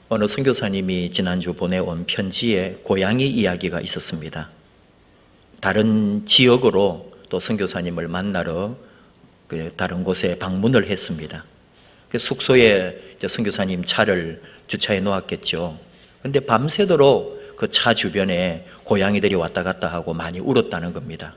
어느 선교사님이 지난주 보내온 편지에 고양이 이야기가 있었습니다. 다른 지역으로 또 선교사님을 만나러 다른 곳에 방문을 했습니다. 숙소에 선교사님 차를 주차해 놓았겠죠. 그런데 밤새도록 그 차 주변에 고양이들이 왔다 갔다 하고 많이 울었다는 겁니다.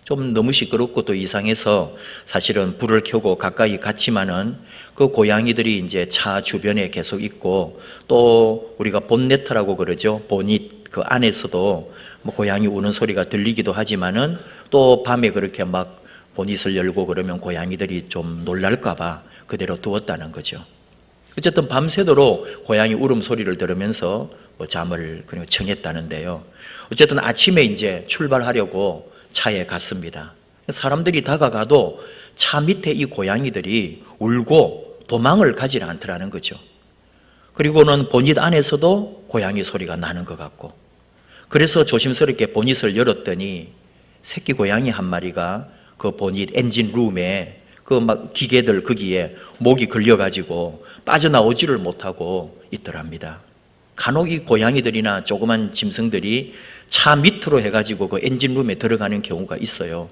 좀 너무 시끄럽고 또 이상해서 사실은 불을 켜고 가까이 갔지만은 그 고양이들이 이제 차 주변에 계속 있고, 또 우리가 본네트라고 그러죠. 보닛 그 안에서도 뭐 고양이 우는 소리가 들리기도 하지만은 또 밤에 그렇게 막 보닛을 열고 그러면 고양이들이 좀 놀랄까봐 그대로 두었다는 거죠. 어쨌든 밤새도록 고양이 울음소리를 들으면서 잠을 청했다는데요. 어쨌든 아침에 이제 출발하려고 차에 갔습니다. 사람들이 다가가도 차 밑에 이 고양이들이 울고 도망을 가지 않더라는 거죠. 그리고는 보닛 안에서도 고양이 소리가 나는 것 같고, 그래서 조심스럽게 보닛을 열었더니 새끼 고양이 한 마리가 그 보닛 엔진 룸에 그 막 기계들 거기에 목이 걸려가지고 빠져나오지를 못하고 있더랍니다. 간혹 이 고양이들이나 조그만 짐승들이 차 밑으로 해가지고 그 엔진룸에 들어가는 경우가 있어요.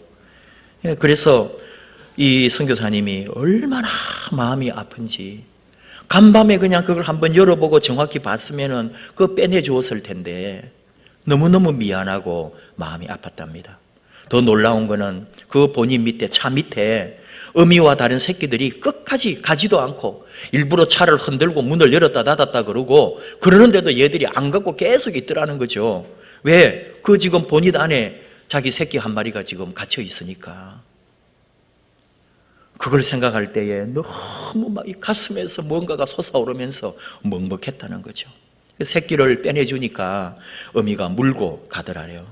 그래서 이 선교사님이 얼마나 마음이 아픈지, 간밤에 그냥 그걸 한번 열어보고 정확히 봤으면은 그거 빼내주었을 텐데 너무너무 미안하고 마음이 아팠답니다. 더 놀라운 거는 그 본인 밑에, 차 밑에 어미와 다른 새끼들이 끝까지 가지도 않고 일부러 차를 흔들고 문을 열었다 닫았다 그러고, 그러는데도 얘들이 안 갖고 계속 있더라는 거죠. 왜? 그 지금 본인 안에 자기 새끼 한 마리가 지금 갇혀 있으니까. 그걸 생각할 때에 너무 막 이 가슴에서 뭔가가 솟아오르면서 먹먹했다는 거죠. 새끼를 빼내주니까 어미가 물고 가더라요.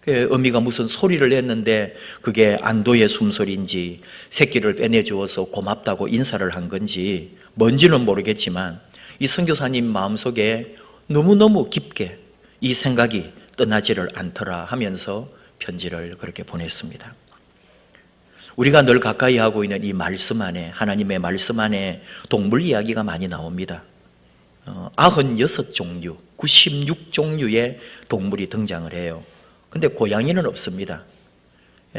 어미가 무슨 소리를 냈는데 그게 안도의 숨소리인지 새끼를 빼내주어서 고맙다고 인사를 한 건지 뭔지는 모르겠지만, 이 선교사님 마음속에 너무너무 깊게 이 생각이 떠나지를 않더라 하면서 편지를 그렇게 보냈습니다. 우리가 늘 가까이 하고 있는 이 말씀 안에, 하나님의 말씀 안에 동물 이야기가 많이 나옵니다. 96종류, 96종류의 동물이 등장을 해요. 근데 고양이는 없습니다.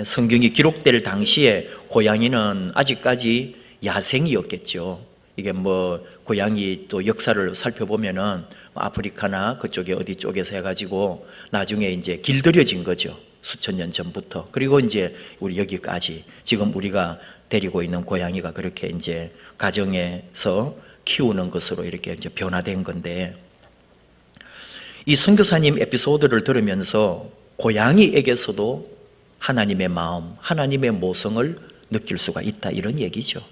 성경이 기록될 당시에 고양이는 아직까지 야생이었겠죠. 이게 뭐 고양이 또 역사를 살펴보면은 아프리카나 그쪽에 어디 쪽에서 해가지고 나중에 이제 길들여진 거죠. 수천 년 전부터. 그리고 이제 우리 여기까지 지금 우리가 데리고 있는 고양이가 그렇게 이제 가정에서 키우는 것으로 이렇게 이제 변화된 건데, 이 선교사님 에피소드를 들으면서 고양이에게서도 하나님의 마음, 하나님의 모성을 느낄 수가 있다, 이런 얘기죠.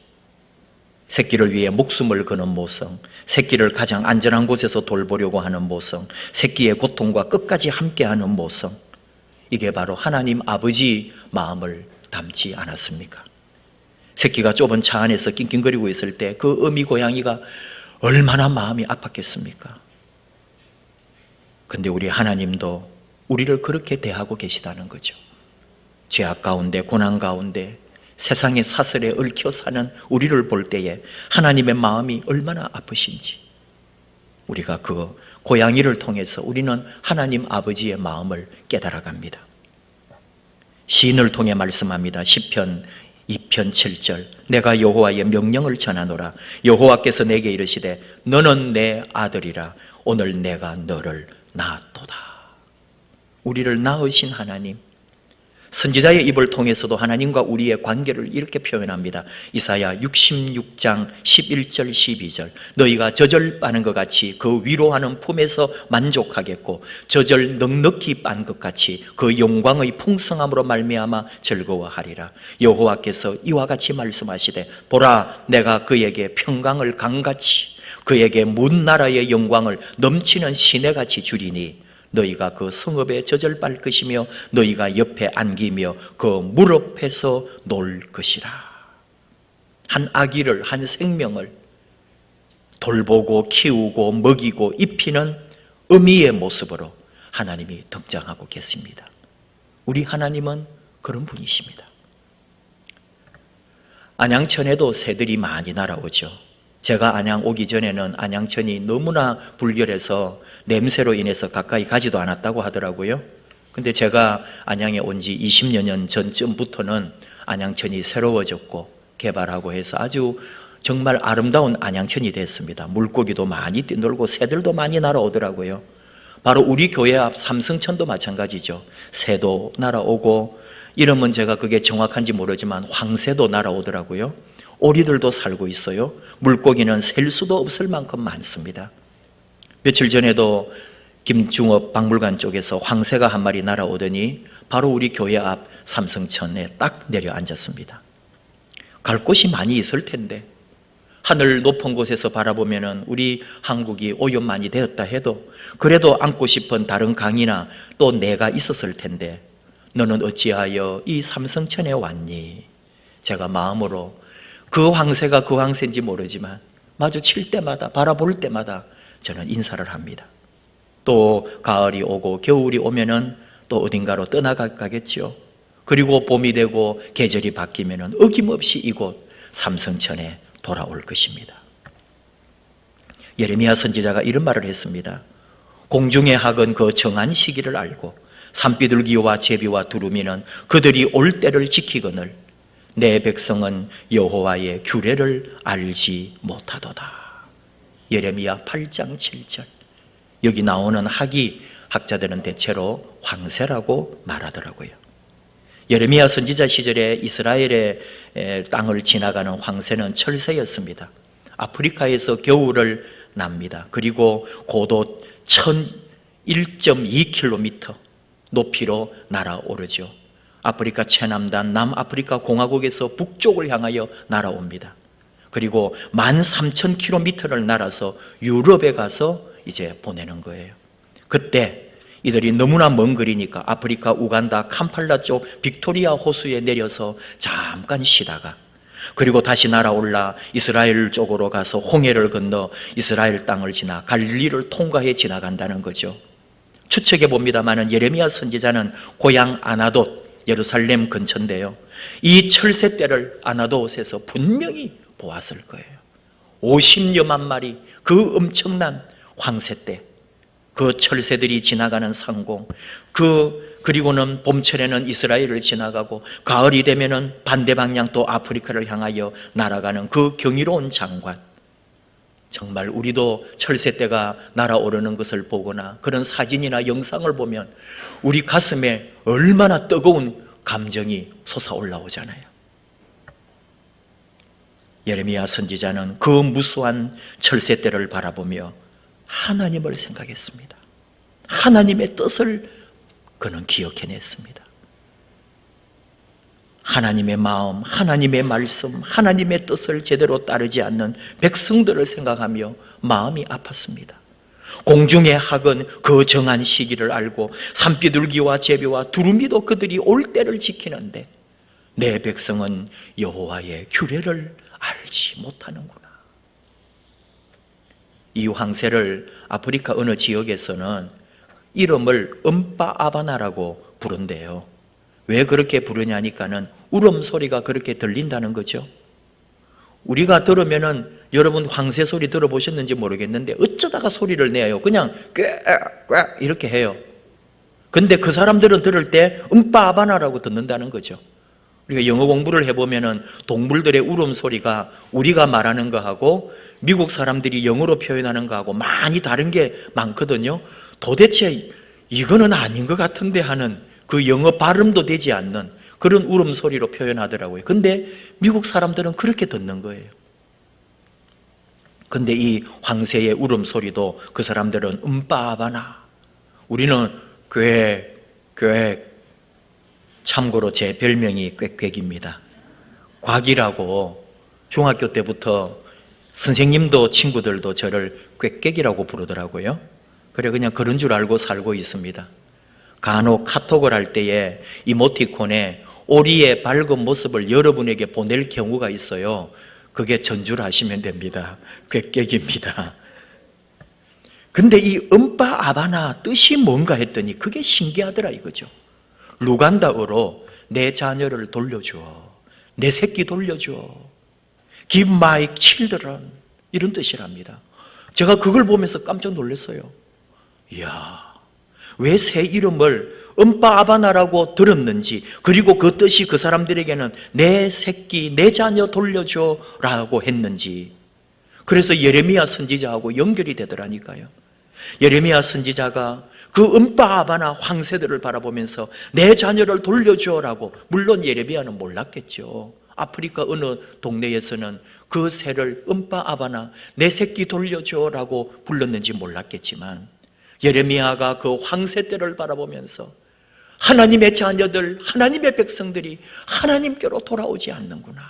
새끼를 위해 목숨을 거는 모성, 새끼를 가장 안전한 곳에서 돌보려고 하는 모성, 새끼의 고통과 끝까지 함께하는 모성, 이게 바로 하나님 아버지 마음을 담지 않았습니까? 새끼가 좁은 차 안에서 낑낑거리고 있을 때 그 어미 고양이가 얼마나 마음이 아팠겠습니까? 근데 우리 하나님도 우리를 그렇게 대하고 계시다는 거죠. 죄악 가운데, 고난 가운데 세상의 사슬에 얽혀 사는 우리를 볼 때에 하나님의 마음이 얼마나 아프신지, 우리가 그 고양이를 통해서 우리는 하나님 아버지의 마음을 깨달아갑니다. 시인을 통해 말씀합니다. 시편 2편 7절, 내가 여호와의 명령을 전하노라. 여호와께서 내게 이르시되 너는 내 아들이라. 오늘 내가 너를 낳았도다. 우리를 낳으신 하나님, 선지자의 입을 통해서도 하나님과 우리의 관계를 이렇게 표현합니다. 이사야 66장 11절 12절, 너희가 젖을 빠는 것 같이 그 위로하는 품에서 만족하겠고 젖을 넉넉히 빤 것 같이 그 영광의 풍성함으로 말미암아 즐거워하리라. 여호와께서 이와 같이 말씀하시되 보라, 내가 그에게 평강을 강같이 그에게 문 나라의 영광을 넘치는 시내같이 주리니 너희가 그 성읍에 젖을 빨 것이며 너희가 옆에 안기며 그 무릎에서 놀 것이라. 한 아기를, 한 생명을 돌보고 키우고 먹이고 입히는 어미의 모습으로 하나님이 등장하고 계십니다. 우리 하나님은 그런 분이십니다. 안양천에도 새들이 많이 날아오죠. 제가 안양 오기 전에는 안양천이 너무나 불결해서 냄새로 인해서 가까이 가지도 않았다고 하더라고요. 근데 제가 안양에 온 지 20여 년 전쯤부터는 안양천이 새로워졌고 개발하고 해서 아주 정말 아름다운 안양천이 됐습니다. 물고기도 많이 뛰놀고 새들도 많이 날아오더라고요. 바로 우리 교회 앞 삼성천도 마찬가지죠. 새도 날아오고, 이름은 제가 그게 정확한지 모르지만 황새도 날아오더라고요. 오리들도 살고 있어요. 물고기는 셀 수도 없을 만큼 많습니다. 며칠 전에도 김중업 박물관 쪽에서 황새가 한 마리 날아오더니 바로 우리 교회 앞 삼성천에 딱 내려앉았습니다. 갈 곳이 많이 있을 텐데, 하늘 높은 곳에서 바라보면은 우리 한국이 오염 많이 되었다 해도 그래도 안고 싶은 다른 강이나 또 내가 있었을 텐데, 너는 어찌하여 이 삼성천에 왔니? 제가 마음으로 그 황새가 그 황새인지 모르지만 마주칠 때마다, 바라볼 때마다 저는 인사를 합니다. 또 가을이 오고 겨울이 오면은 또 어딘가로 떠나가겠죠. 그리고 봄이 되고 계절이 바뀌면은 어김없이 이곳 삼성천에 돌아올 것입니다. 예레미야 선지자가 이런 말을 했습니다. 공중의 학은 그 정한 시기를 알고 산비둘기와 제비와 두루미는 그들이 올 때를 지키거늘 내 백성은 여호와의 규례를 알지 못하도다. 예레미야 8장 7절. 여기 나오는 학이 학자들은 대체로 황새라고 말하더라고요. 예레미야 선지자 시절에 이스라엘의 땅을 지나가는 황새는 철새였습니다. 아프리카에서 겨울을 납니다. 그리고 고도 1001.2km 높이로 날아오르죠. 아프리카 최남단 남아프리카 공화국에서 북쪽을 향하여 날아옵니다. 그리고 13,000km를 날아서 유럽에 가서 이제 보내는 거예요. 그때 이들이 너무나 먼 거리니까 아프리카 우간다 캄팔라 쪽 빅토리아 호수에 내려서 잠깐 쉬다가, 그리고 다시 날아올라 이스라엘 쪽으로 가서 홍해를 건너 이스라엘 땅을 지나 갈릴리를 통과해 지나간다는 거죠. 추측해 봅니다마는 예레미야 선지자는 고향 아나돗, 예루살렘 근처인데요, 이 철새떼를 아나돗에서 분명히 보았을 거예요. 50여만 마리 그 엄청난 황새떼, 그 철새들이 지나가는 상공, 그리고는 봄철에는 이스라엘을 지나가고 가을이 되면은 반대 방향 또 아프리카를 향하여 날아가는 그 경이로운 장관. 정말 우리도 철새떼가 날아오르는 것을 보거나 그런 사진이나 영상을 보면 우리 가슴에 얼마나 뜨거운 감정이 솟아올라오잖아요. 예레미야 선지자는 그 무수한 철새떼를 바라보며 하나님을 생각했습니다. 하나님의 뜻을 그는 기억해냈습니다. 하나님의 마음, 하나님의 말씀, 하나님의 뜻을 제대로 따르지 않는 백성들을 생각하며 마음이 아팠습니다. 공중의 학은 그 정한 시기를 알고 산비둘기와 제비와 두루미도 그들이 올 때를 지키는데 내 백성은 여호와의 규례를 알지 못하는구나. 이 황새를 아프리카 어느 지역에서는 이름을 음빠아바나라고 부른대요. 왜 그렇게 부르냐니까는 울음소리가 그렇게 들린다는 거죠. 우리가 들으면은, 여러분 황새 소리 들어보셨는지 모르겠는데 어쩌다가 소리를 내요. 그냥 꾀 이렇게 해요. 근데 그 사람들은 들을 때 음빠아바나라고 듣는다는 거죠. 우리가 영어 공부를 해보면은 동물들의 울음소리가 우리가 말하는 거하고 미국 사람들이 영어로 표현하는 거하고 많이 다른 게 많거든요. 도대체 이거는 아닌 것 같은데 하는 그 영어 발음도 되지 않는 그런 울음소리로 표현하더라고요. 근데 미국 사람들은 그렇게 듣는 거예요. 근데 이 황새의 울음소리도 그 사람들은 음빠아바나. 우리는 꾀 참고로 제 별명이 꾀꾀입니다. 곽이라고 중학교 때부터 선생님도 친구들도 저를 꾀꾀이라고 부르더라고요. 그래 그냥 그런 줄 알고 살고 있습니다. 간혹 카톡을 할 때에 이모티콘에 오리의 밝은 모습을 여러분에게 보낼 경우가 있어요. 그게 전주를 하시면 됩니다. 꾀꾀입니다. 근데 이 음빠아바나 뜻이 뭔가 했더니 그게 신기하더라 이거죠. 루간다어로 내 자녀를 돌려줘, 내 새끼 돌려줘, Give my children, 이런 뜻이랍니다. 제가 그걸 보면서 깜짝 놀랐어요. 이야, 왜 새 이름을 음바 아바나라고 들었는지, 그리고 그 뜻이 그 사람들에게는 내 새끼, 내 자녀 돌려줘 라고 했는지, 그래서 예레미야 선지자하고 연결이 되더라니까요. 예레미야 선지자가 그 음바 아바나 황새들을 바라보면서 내 자녀를 돌려줘라고, 물론 예레미야는 몰랐겠죠. 아프리카 어느 동네에서는 그 새를 음바 아바나, 내 새끼 돌려줘라고 불렀는지 몰랐겠지만, 예레미야가 그 황새떼를 바라보면서 하나님의 자녀들, 하나님의 백성들이 하나님께로 돌아오지 않는구나,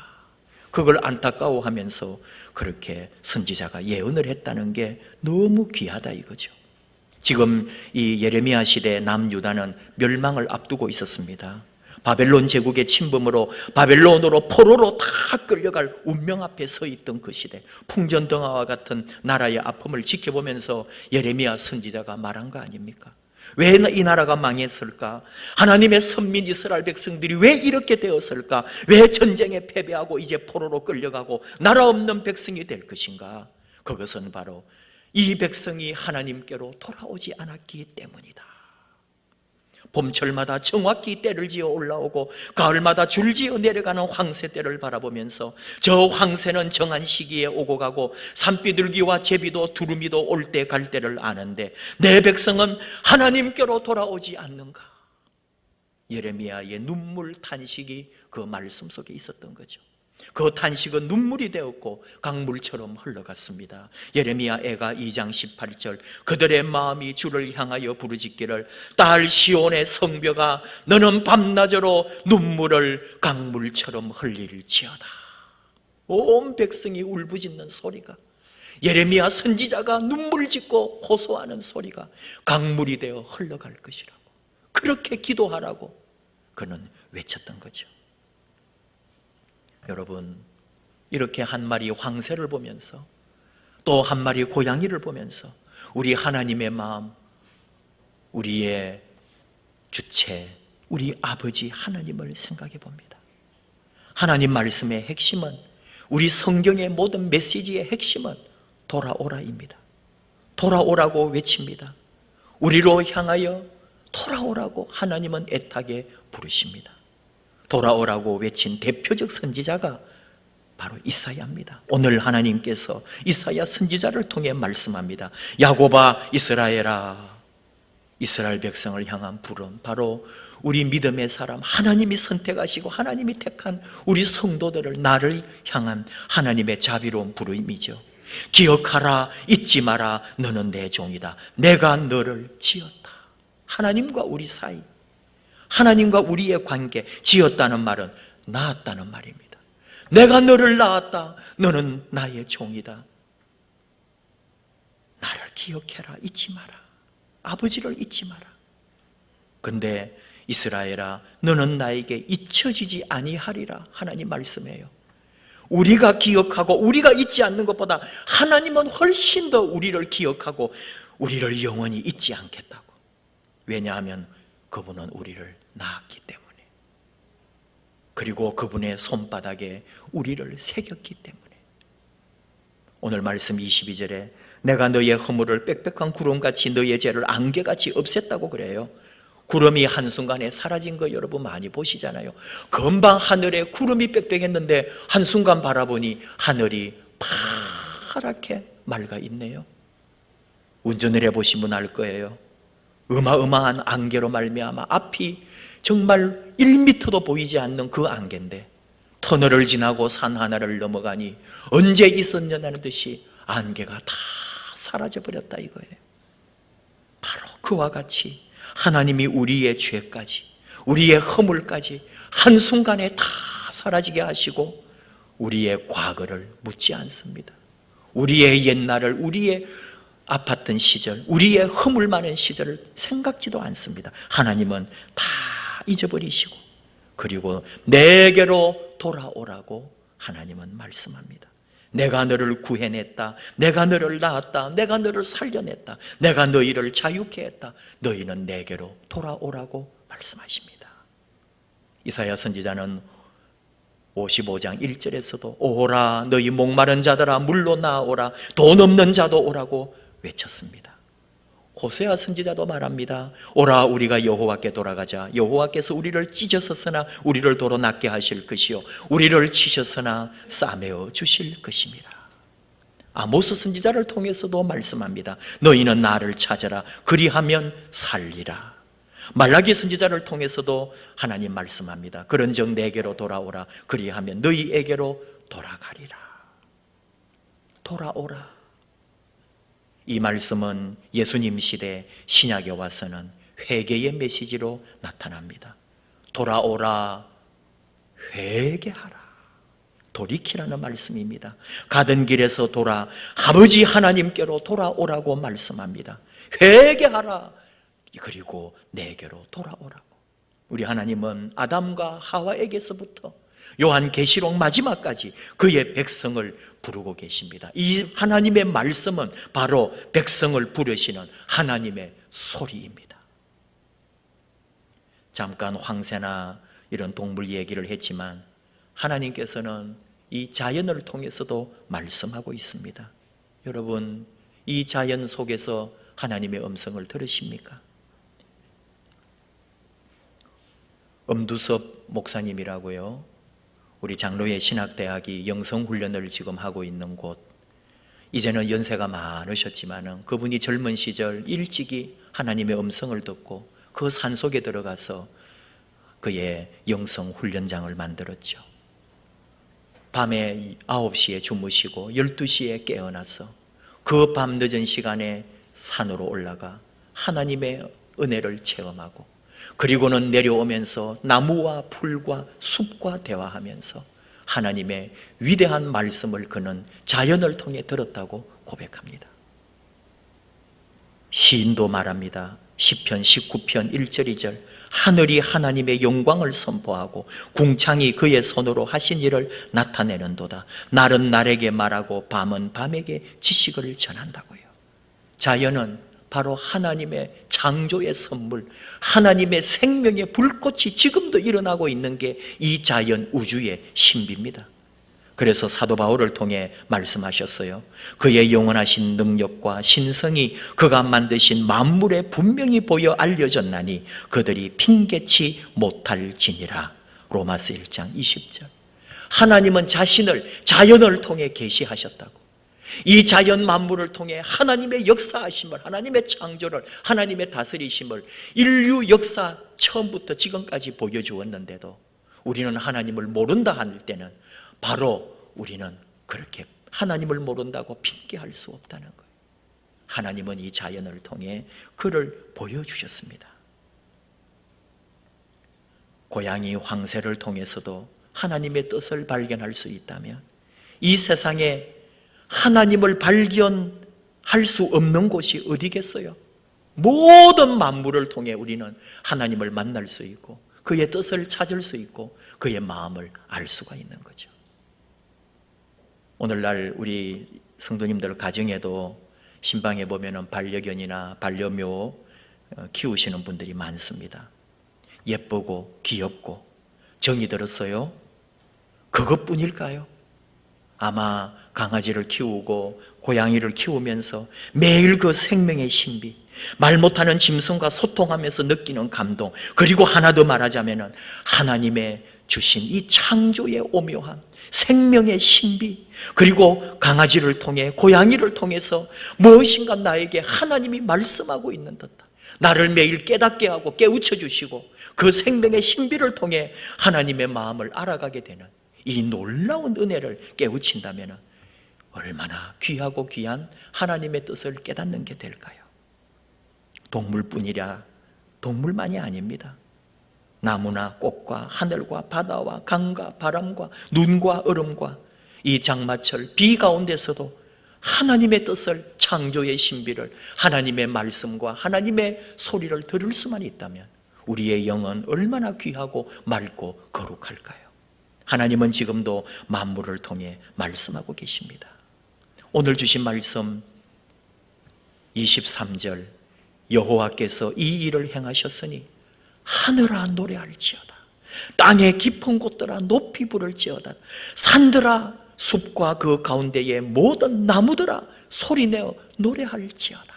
그걸 안타까워하면서 그렇게 선지자가 예언을 했다는 게 너무 귀하다 이거죠. 지금 이 예레미야 시대 남유다는 멸망을 앞두고 있었습니다. 바벨론 제국의 침범으로 바벨론으로 포로로 다 끌려갈 운명 앞에 서 있던 그 시대, 풍전등화와 같은 나라의 아픔을 지켜보면서 예레미야 선지자가 말한 거 아닙니까? 왜 이 나라가 망했을까? 하나님의 선민 이스라엘 백성들이 왜 이렇게 되었을까? 왜 전쟁에 패배하고 이제 포로로 끌려가고 나라 없는 백성이 될 것인가? 그것은 바로 이 백성이 하나님께로 돌아오지 않았기 때문이다. 봄철마다 정확히 때를 지어 올라오고 가을마다 줄지어 내려가는 황새 때를 바라보면서 저 황새는 정한 시기에 오고 가고 산비둘기와 제비도 두루미도 올 때 갈 때를 아는데 내 백성은 하나님께로 돌아오지 않는가? 예레미야의 눈물 탄식이 그 말씀 속에 있었던 거죠. 그 탄식은 눈물이 되었고 강물처럼 흘러갔습니다. 예레미야 애가 2장 18절, 그들의 마음이 주를 향하여 부르짖기를 딸 시온의 성벽아 너는 밤낮으로 눈물을 강물처럼 흘릴지어다. 온 백성이 울부짖는 소리가, 예레미야 선지자가 눈물 짓고 호소하는 소리가 강물이 되어 흘러갈 것이라고, 그렇게 기도하라고 그는 외쳤던 거죠. 여러분, 이렇게 한 마리 황새를 보면서 또 한 마리 고양이를 보면서 우리 하나님의 마음, 우리의 주체, 우리 아버지 하나님을 생각해 봅니다. 하나님 말씀의 핵심은, 우리 성경의 모든 메시지의 핵심은 돌아오라입니다. 돌아오라고 외칩니다. 우리로 향하여 돌아오라고 하나님은 애타게 부르십니다. 돌아오라고 외친 대표적 선지자가 바로 이사야입니다. 오늘 하나님께서 이사야 선지자를 통해 말씀합니다. 야곱아 이스라엘아, 이스라엘 백성을 향한 부름, 바로 우리 믿음의 사람, 하나님이 선택하시고 하나님이 택한 우리 성도들을, 나를 향한 하나님의 자비로운 부름이죠. 기억하라, 잊지 마라, 너는 내 종이다. 내가 너를 지었다. 하나님과 우리 사이, 하나님과 우리의 관계, 지었다는 말은 낳았다는 말입니다. 내가 너를 낳았다. 너는 나의 종이다. 나를 기억해라. 잊지 마라. 아버지를 잊지 마라. 근데 이스라엘아, 너는 나에게 잊혀지지 아니하리라. 하나님 말씀해요. 우리가 기억하고 우리가 잊지 않는 것보다 하나님은 훨씬 더 우리를 기억하고 우리를 영원히 잊지 않겠다고. 왜냐하면 그분은 우리를 낳았기 때문에, 그리고 그분의 손바닥에 우리를 새겼기 때문에. 오늘 말씀 22절에 내가 너의 허물을 빽빽한 구름같이 너의 죄를 안개같이 없앴다고 그래요. 구름이 한순간에 사라진 거 여러분 많이 보시잖아요. 금방 하늘에 구름이 빽빽했는데 한순간 바라보니 하늘이 파랗게 맑아 있네요. 운전을 해보시면 알 거예요. 어마어마한 안개로 말미암아 앞이 정말 1미터도 보이지 않는 그 안개인데 터널을 지나고 산 하나를 넘어가니 언제 있었냐는 듯이 안개가 다 사라져버렸다 이거예요. 바로 그와 같이 하나님이 우리의 죄까지, 우리의 허물까지 한순간에 다 사라지게 하시고 우리의 과거를 묻지 않습니다. 우리의 옛날을, 우리의 아팠던 시절, 우리의 허물 많은 시절을 생각지도 않습니다. 하나님은 다 잊어버리시고 그리고 내게로 돌아오라고 하나님은 말씀합니다. 내가 너를 구해냈다. 내가 너를 낳았다. 내가 너를 살려냈다. 내가 너희를 자유케 했다. 너희는 내게로 돌아오라고 말씀하십니다. 이사야 선지자는 55장 1절에서도 오라 너희 목마른 자들아 물로 나오라 돈 없는 자도 오라고 외쳤습니다. 호세아 선지자도 말합니다. 오라 우리가 여호와께 돌아가자. 여호와께서 우리를 찢으셨으나 우리를 도로 낫게 하실 것이요 우리를 치셨으나 싸매어 주실 것입니다. 아모스 선지자를 통해서도 말씀합니다. 너희는 나를 찾아라 그리하면 살리라. 말라기 선지자를 통해서도 하나님 말씀합니다. 그런즉 내게로 돌아오라 그리하면 너희에게로 돌아가리라. 돌아오라. 이 말씀은 예수님 시대 신약에 와서는 회개의 메시지로 나타납니다. 돌아오라, 회개하라, 돌이키라는 말씀입니다. 가던 길에서 돌아 아버지 하나님께로 돌아오라고 말씀합니다. 회개하라, 그리고 내게로 돌아오라고. 우리 하나님은 아담과 하와에게서부터 요한계시록 마지막까지 그의 백성을 부르고 계십니다. 이 하나님의 말씀은 바로 백성을 부르시는 하나님의 소리입니다. 잠깐 황새나 이런 동물 얘기를 했지만 하나님께서는 이 자연을 통해서도 말씀하고 있습니다. 여러분, 이 자연 속에서 하나님의 음성을 들으십니까? 엄두섭 목사님이라고요, 우리 장로의 신학대학이 영성훈련을 지금 하고 있는 곳, 이제는 연세가 많으셨지만 그분이 젊은 시절 일찍이 하나님의 음성을 듣고 그 산속에 들어가서 그의 영성훈련장을 만들었죠. 밤에 9시에 주무시고 12시에 깨어나서 그 밤 늦은 시간에 산으로 올라가 하나님의 은혜를 체험하고, 그리고는 내려오면서 나무와 풀과 숲과 대화하면서 하나님의 위대한 말씀을 그는 자연을 통해 들었다고 고백합니다. 시인도 말합니다. 시편 19편 1절 2절 하늘이 하나님의 영광을 선포하고 궁창이 그의 손으로 하신 일을 나타내는도다. 날은 날에게 말하고 밤은 밤에게 지식을 전한다고요. 자연은 바로 하나님의 창조의 선물, 하나님의 생명의 불꽃이 지금도 일어나고 있는 게 이 자연 우주의 신비입니다. 그래서 사도 바울을 통해 말씀하셨어요. 그의 영원하신 능력과 신성이 그가 만드신 만물에 분명히 보여 알려졌나니 그들이 핑계치 못할지니라. 로마서 1장 20절. 하나님은 자신을 자연을 통해 계시하셨다고. 이 자연 만물을 통해 하나님의 역사하심을, 하나님의 창조를, 하나님의 다스리심을 인류 역사 처음부터 지금까지 보여주었는데도 우리는 하나님을 모른다 할 때는 바로 우리는 그렇게 하나님을 모른다고 핑계할 수 없다는 거예요. 하나님은 이 자연을 통해 그를 보여주셨습니다. 고양이 황새를 통해서도 하나님의 뜻을 발견할 수 있다면 이 세상에 하나님을 발견할 수 없는 곳이 어디겠어요? 모든 만물을 통해 우리는 하나님을 만날 수 있고 그의 뜻을 찾을 수 있고 그의 마음을 알 수가 있는 거죠. 오늘날 우리 성도님들 가정에도 신방에 보면은 반려견이나 반려묘 키우시는 분들이 많습니다. 예쁘고 귀엽고 정이 들었어요? 그것뿐일까요? 아마 강아지를 키우고 고양이를 키우면서 매일 그 생명의 신비, 말 못하는 짐승과 소통하면서 느끼는 감동, 그리고 하나 더 말하자면 하나님의 주신 이 창조의 오묘함, 생명의 신비, 그리고 강아지를 통해 고양이를 통해서 무엇인가 나에게 하나님이 말씀하고 있는 듯한, 나를 매일 깨닫게 하고 깨우쳐 주시고 그 생명의 신비를 통해 하나님의 마음을 알아가게 되는 이 놀라운 은혜를 깨우친다면 얼마나 귀하고 귀한 하나님의 뜻을 깨닫는 게 될까요? 동물뿐이라 동물만이 아닙니다. 나무나 꽃과 하늘과 바다와 강과 바람과 눈과 얼음과 이 장마철 비 가운데서도 하나님의 뜻을, 창조의 신비를, 하나님의 말씀과 하나님의 소리를 들을 수만 있다면 우리의 영은 얼마나 귀하고 맑고 거룩할까요? 하나님은 지금도 만물을 통해 말씀하고 계십니다. 오늘 주신 말씀 23절, 여호와께서 이 일을 행하셨으니 하늘아 노래할지어다. 땅의 깊은 곳들아 높이 부를지어다. 산들아 숲과 그 가운데의 모든 나무들아 소리내어 노래할지어다.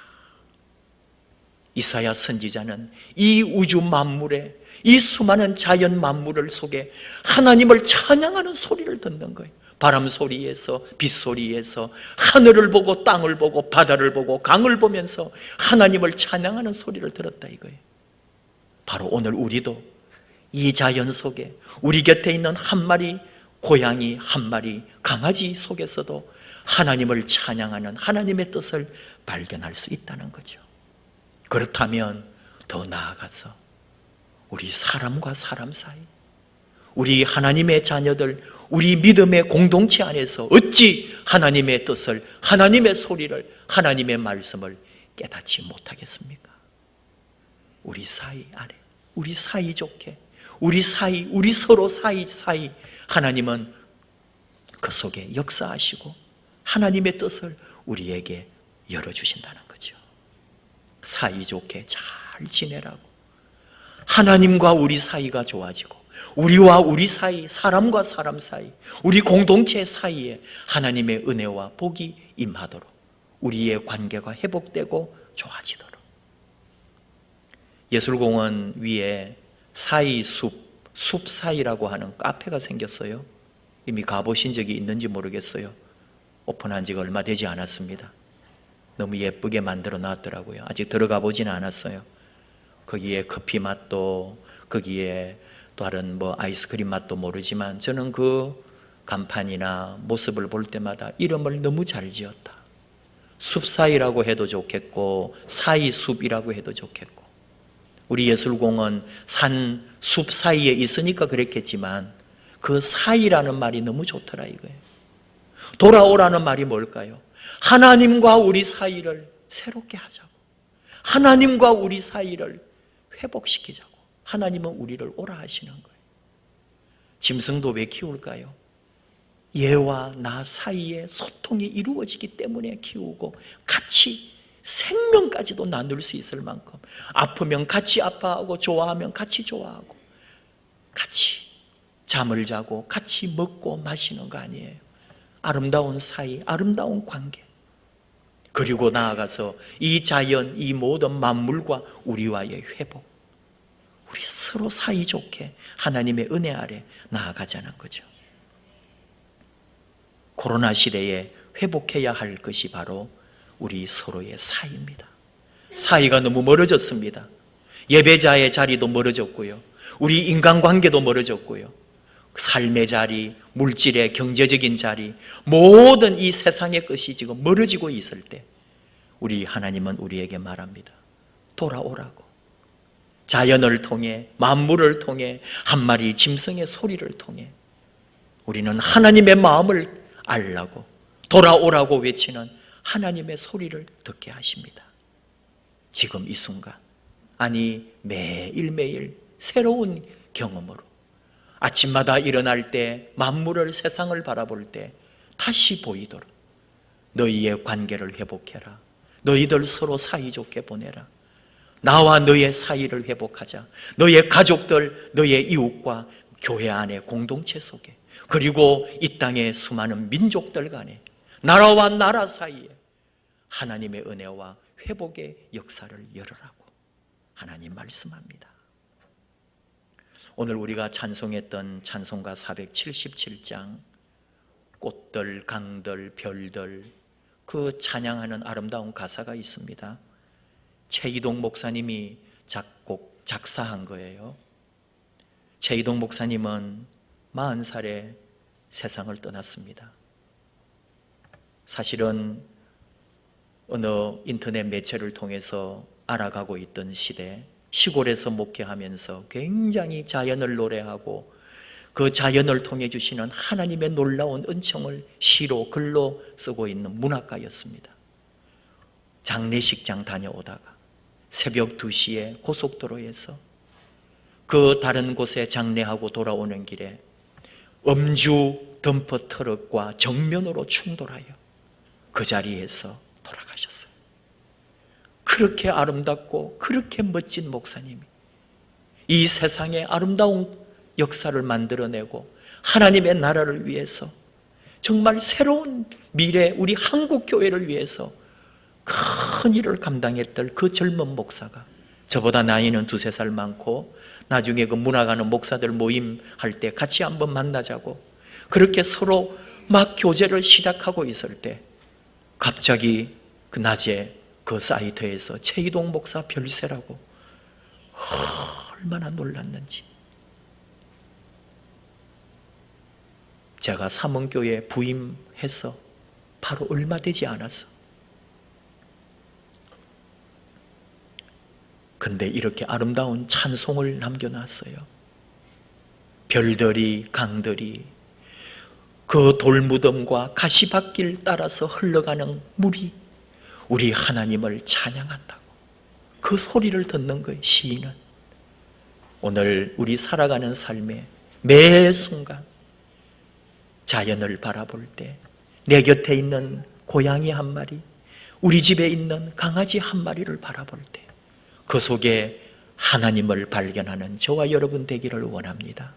이사야 선지자는 이 우주 만물에, 이 수많은 자연 만물을 속에 하나님을 찬양하는 소리를 듣는 거예요. 바람 소리에서, 빛 소리에서, 하늘을 보고 땅을 보고 바다를 보고 강을 보면서 하나님을 찬양하는 소리를 들었다 이거예요. 바로 오늘 우리도 이 자연 속에 우리 곁에 있는 한 마리 고양이, 한 마리 강아지 속에서도 하나님을 찬양하는 하나님의 뜻을 발견할 수 있다는 거죠. 그렇다면 더 나아가서 우리 사람과 사람 사이, 우리 하나님의 자녀들, 우리 믿음의 공동체 안에서 어찌 하나님의 뜻을, 하나님의 소리를, 하나님의 말씀을 깨닫지 못하겠습니까? 우리 사이 안에, 우리 사이좋게, 우리 사이, 우리 서로 사이 하나님은 그 속에 역사하시고 하나님의 뜻을 우리에게 열어주신다는 거죠. 사이좋게 잘 지내라고, 하나님과 우리 사이가 좋아지고 우리와 우리 사이, 사람과 사람 사이, 우리 공동체 사이에 하나님의 은혜와 복이 임하도록, 우리의 관계가 회복되고 좋아지도록. 예술공원 위에 숲 사이라고 하는 카페가 생겼어요. 이미 가보신 적이 있는지 모르겠어요. 오픈한 지가 얼마 되지 않았습니다. 너무 예쁘게 만들어 놨더라고요. 아직 들어가 보지는 않았어요. 거기에 커피 맛도, 거기에 다른 아이스크림 맛도 모르지만 저는 그 간판이나 모습을 볼 때마다 이름을 너무 잘 지었다. 숲사이라고 해도 좋겠고 사이숲이라고 해도 좋겠고, 우리 예술공원 산 숲 사이에 있으니까 그랬겠지만 그 사이라는 말이 너무 좋더라 이거예요. 돌아오라는 말이 뭘까요? 하나님과 우리 사이를 새롭게 하자고, 하나님과 우리 사이를 회복시키자고. 하나님은 우리를 오라 하시는 거예요. 짐승도 왜 키울까요? 얘와 나 사이에 소통이 이루어지기 때문에 키우고, 같이 생명까지도 나눌 수 있을 만큼, 아프면 같이 아파하고 좋아하면 같이 좋아하고, 같이 잠을 자고 같이 먹고 마시는 거 아니에요. 아름다운 사이, 아름다운 관계. 그리고 나아가서 이 자연, 이 모든 만물과 우리와의 회복, 우리 서로 사이좋게 하나님의 은혜 아래 나아가자는 거죠. 코로나 시대에 회복해야 할 것이 바로 우리 서로의 사이입니다. 사이가 너무 멀어졌습니다. 예배자의 자리도 멀어졌고요, 우리 인간관계도 멀어졌고요, 삶의 자리, 물질의 경제적인 자리, 모든 이 세상의 것이 지금 멀어지고 있을 때 우리 하나님은 우리에게 말합니다. 돌아오라고. 자연을 통해, 만물을 통해, 한 마리 짐승의 소리를 통해 우리는 하나님의 마음을 알라고, 돌아오라고 외치는 하나님의 소리를 듣게 하십니다. 지금 이 순간, 아니 매일매일 새로운 경험으로 아침마다 일어날 때, 만물을, 세상을 바라볼 때 다시 보이도록 너희의 관계를 회복해라. 너희들 서로 사이좋게 보내라. 나와 너의 사이를 회복하자. 너의 가족들, 너의 이웃과 교회 안에 공동체 속에, 그리고 이 땅의 수많은 민족들 간에, 나라와 나라 사이에 하나님의 은혜와 회복의 역사를 열으라고 하나님 말씀합니다. 오늘 우리가 찬송했던 찬송가 477장, 꽃들, 강들, 별들, 그 찬양하는 아름다운 가사가 있습니다. 최이동 목사님이 작사한 거예요. 최이동 목사님은 40살에 세상을 떠났습니다. 사실은 어느 인터넷 매체를 통해서 알아가고 있던 시대, 시골에서 목회하면서 굉장히 자연을 노래하고 그 자연을 통해 주시는 하나님의 놀라운 은총을 시로, 글로 쓰고 있는 문학가였습니다. 장례식장 다녀오다가 새벽 2시에 고속도로에서 그 다른 곳에 장례하고 돌아오는 길에 음주 덤퍼 트럭과 정면으로 충돌하여 그 자리에서 돌아가셨어요. 그렇게 아름답고 그렇게 멋진 목사님이 이 세상의 아름다운 역사를 만들어내고 하나님의 나라를 위해서 정말 새로운 미래 우리 한국교회를 위해서 큰 일을 감당했던 그 젊은 목사가 저보다 나이는 2-3살 많고 나중에 그 문화가는 목사들 모임 할 때 같이 한번 만나자고 그렇게 서로 막 교제를 시작하고 있을 때 갑자기 그 낮에 그 사이트에서 최이동 목사 별세라고 얼마나 놀랐는지. 제가 삼원교회 부임해서 바로 얼마 되지 않았어. 근데 이렇게 아름다운 찬송을 남겨놨어요. 별들이 강들이 그 돌무덤과 가시밭길 따라서 흘러가는 물이 우리 하나님을 찬양한다고 그 소리를 듣는 거예요. 시인은 오늘 우리 살아가는 삶의 매 순간 자연을 바라볼 때 내 곁에 있는 고양이 한 마리, 우리 집에 있는 강아지 한 마리를 바라볼 때 그 속에 하나님을 발견하는 저와 여러분 되기를 원합니다.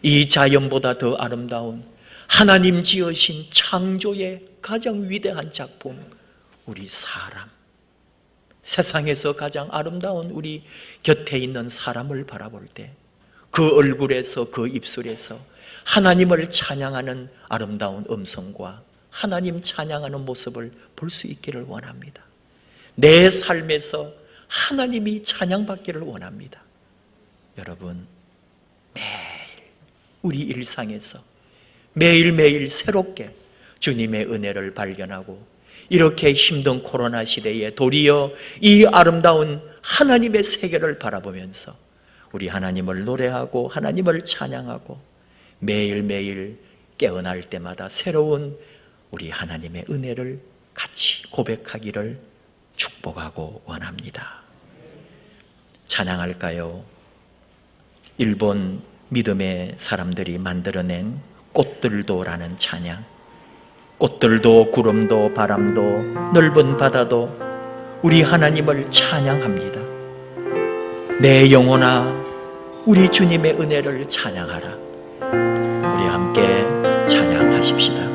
이 자연보다 더 아름다운 하나님 지으신 창조의 가장 위대한 작품, 우리 사람, 세상에서 가장 아름다운 우리 곁에 있는 사람을 바라볼 때 그 얼굴에서 그 입술에서 하나님을 찬양하는 아름다운 음성과 하나님 찬양하는 모습을 볼 수 있기를 원합니다. 내 삶에서 하나님이 찬양받기를 원합니다. 여러분, 매일 우리 일상에서 매일매일 새롭게 주님의 은혜를 발견하고 이렇게 힘든 코로나 시대에 도리어 이 아름다운 하나님의 세계를 바라보면서 우리 하나님을 노래하고 하나님을 찬양하고 매일매일 깨어날 때마다 새로운 우리 하나님의 은혜를 같이 고백하기를 축복하고 원합니다. 찬양할까요? 일본 믿음의 사람들이 만들어낸 꽃들도라는 찬양. 꽃들도 구름도 바람도 넓은 바다도 우리 하나님을 찬양합니다. 내 영혼아 우리 주님의 은혜를 찬양하라. 우리 함께 찬양하십시다.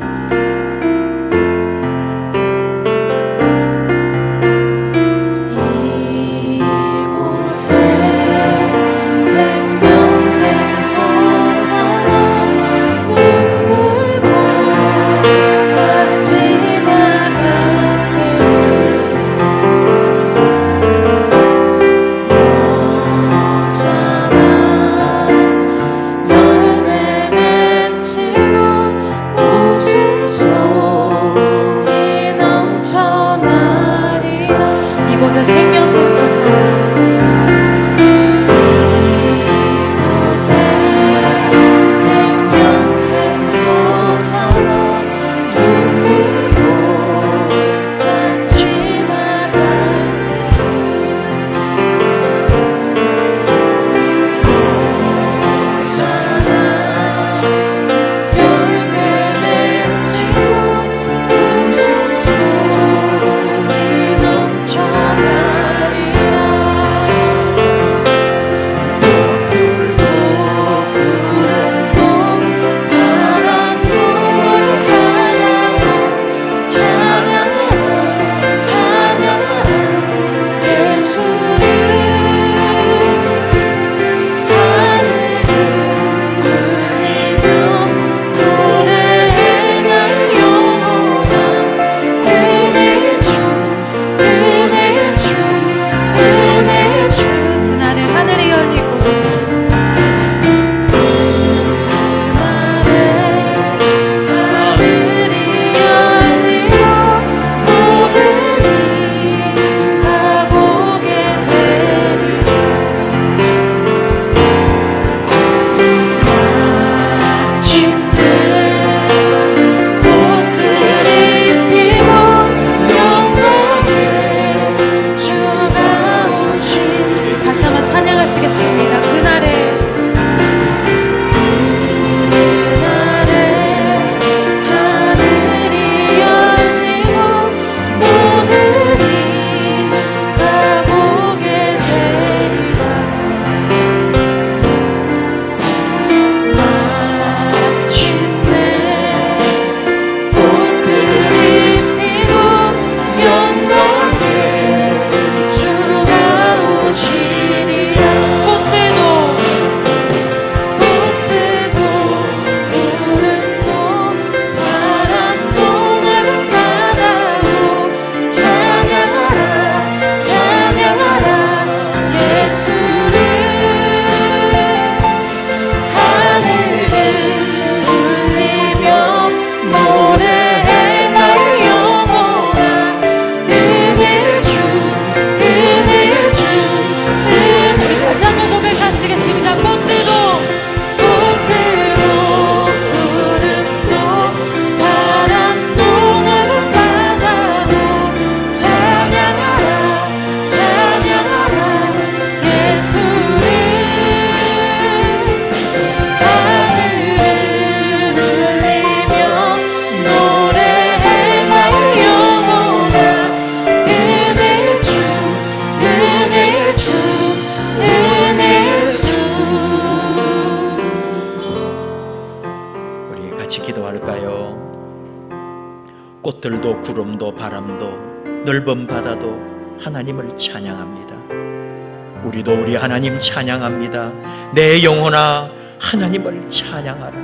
꽃들도 구름도 바람도 넓은 바다도 하나님을 찬양합니다. 우리도 우리 하나님 찬양합니다. 내 영혼아 하나님을 찬양하라.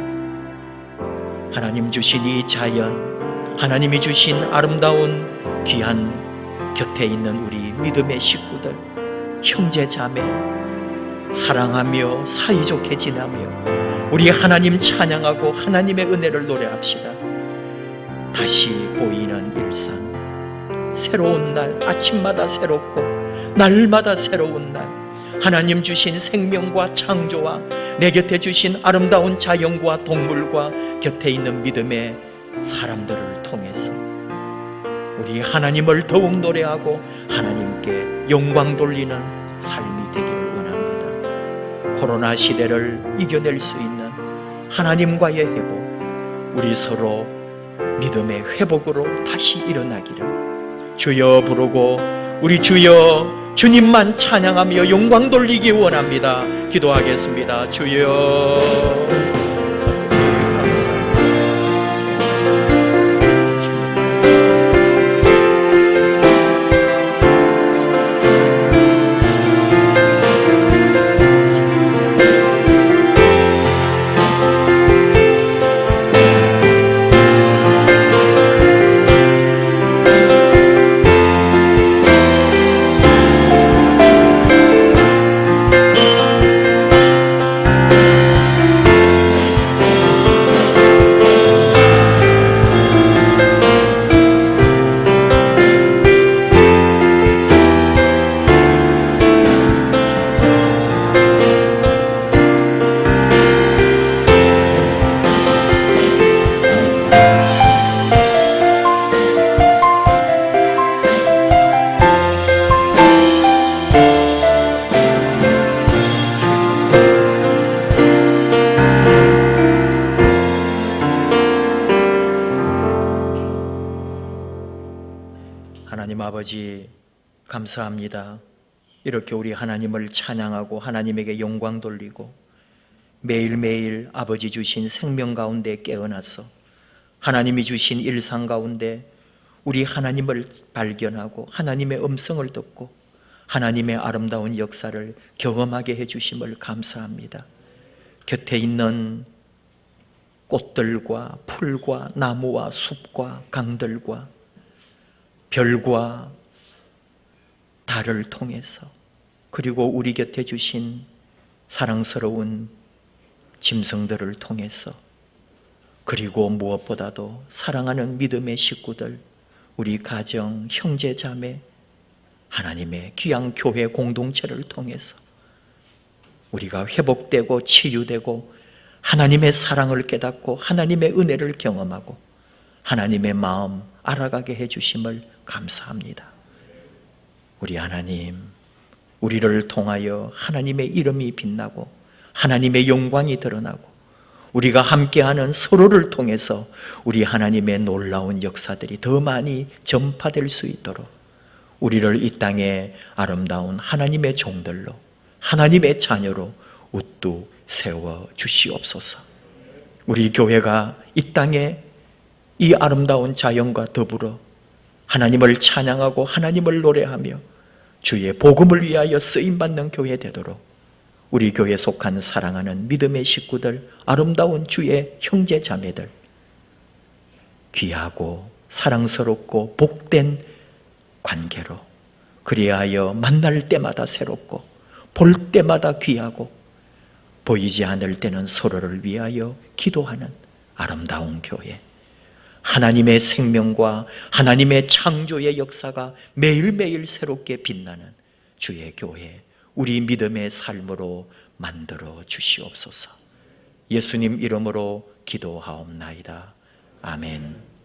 하나님 주신 이 자연, 하나님이 주신 아름다운 귀한 곁에 있는 우리 믿음의 식구들, 형제 자매, 사랑하며 사이좋게 지나며 우리 하나님 찬양하고 하나님의 은혜를 노래합시다. 다시 보이는 일상, 새로운 날, 아침마다 새롭고 날마다 새로운 날, 하나님 주신 생명과 창조와 내 곁에 주신 아름다운 자연과 동물과 곁에 있는 믿음의 사람들을 통해서 우리 하나님을 더욱 노래하고 하나님께 영광 돌리는 삶이 되기를 원합니다. 코로나 시대를 이겨낼 수 있는 하나님과의 회복, 우리 서로 믿음의 회복으로 다시 일어나기를 주여 부르고 우리 주여 주님만 찬양하며 영광 돌리기 원합니다. 기도하겠습니다. 주여 하나님 아버지 감사합니다. 이렇게 우리 하나님을 찬양하고 하나님에게 영광 돌리고 매일매일 아버지 주신 생명 가운데 깨어나서 하나님이 주신 일상 가운데 우리 하나님을 발견하고 하나님의 음성을 듣고 하나님의 아름다운 역사를 경험하게 해주심을 감사합니다. 곁에 있는 꽃들과 풀과 나무와 숲과 강들과 별과 달을 통해서 그리고 우리 곁에 주신 사랑스러운 짐승들을 통해서 그리고 무엇보다도 사랑하는 믿음의 식구들, 우리 가정, 형제, 자매, 하나님의 귀한 교회 공동체를 통해서 우리가 회복되고 치유되고 하나님의 사랑을 깨닫고 하나님의 은혜를 경험하고 하나님의 마음 알아가게 해주심을 감사합니다. 우리 하나님, 우리를 통하여 하나님의 이름이 빛나고 하나님의 영광이 드러나고 우리가 함께하는 서로를 통해서 우리 하나님의 놀라운 역사들이 더 많이 전파될 수 있도록 우리를 이 땅에 아름다운 하나님의 종들로 하나님의 자녀로 우뚝 세워 주시옵소서. 우리 교회가 이 땅에 이 아름다운 자연과 더불어 하나님을 찬양하고 하나님을 노래하며 주의 복음을 위하여 쓰임받는 교회 되도록 우리 교회에 속한 사랑하는 믿음의 식구들, 아름다운 주의 형제 자매들, 귀하고 사랑스럽고 복된 관계로 그리하여 만날 때마다 새롭고 볼 때마다 귀하고 보이지 않을 때는 서로를 위하여 기도하는 아름다운 교회, 하나님의 생명과 하나님의 창조의 역사가 매일매일 새롭게 빛나는 주의 교회, 우리 믿음의 삶으로 만들어 주시옵소서. 예수님 이름으로 기도하옵나이다. 아멘.